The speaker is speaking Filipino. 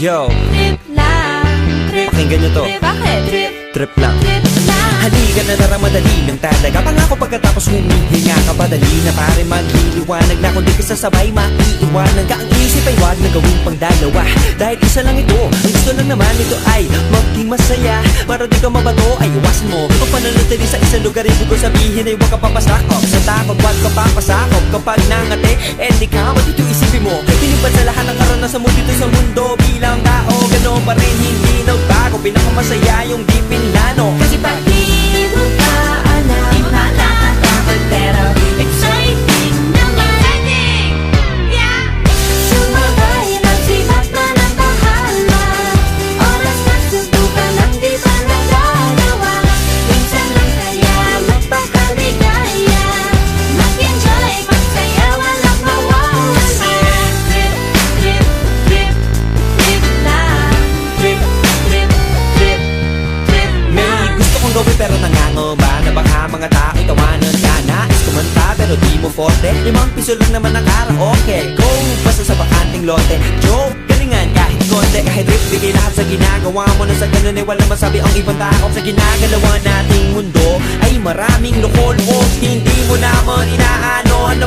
Yo, Trip lang, trip, pakinggan nyo to. trip, bakit? Trip, Trip lang. trip lang. Halika na tara madali ng talaga. Pangako pagkatapos humihinga ka padali na pare magliliwanag na kung di ka sasabay maiiwanan ka. Ang isip ay wag na gawing pang dalawa dahil isa lang ito. Ang gusto lang naman ito ay maging masaya. Para di ka mabato ay iwasan mo kung pananatili sa isang lugar. Ibig ko sabihin ay huwag ka papasakop sa takot, wag ka papasakop. Kapag nangate, di ka dito isipin mo pinipad sa lahat ng karanasan mo dito sa mundo. Bilang tao, ganoon pa rin hindi nagbago. Pinakamasaya yung di pinlano. Kasi pag di mo pa alam, nakakatakot pero exciting naman. Yeah! Sumabay lang sibat na ng bahala. Oras na suntukan ang di pa nagagawa. Minsan lang saya, magpakaligaya. Mag-enjoy, magsaya, walang mawawala. Trip, trip, trip, trip lang. Trip, trip, trip, trip May lang. gusto kong gawin pero nangangamba na baka mga tao'y tawanan ka. Nais kumanta pero di mo forte. 5 piso lang naman ang karaoke. Go, basta sa bakanting lote. Joke, galingan kahit konti. Kahit rip, bigay lahat sa ginagawa mo. Na sa ganun ay walang masabi ang ibang tao. Sa ginagalawa nating mundo ay maraming loko-loko. Hindi mo naman inaano. Ano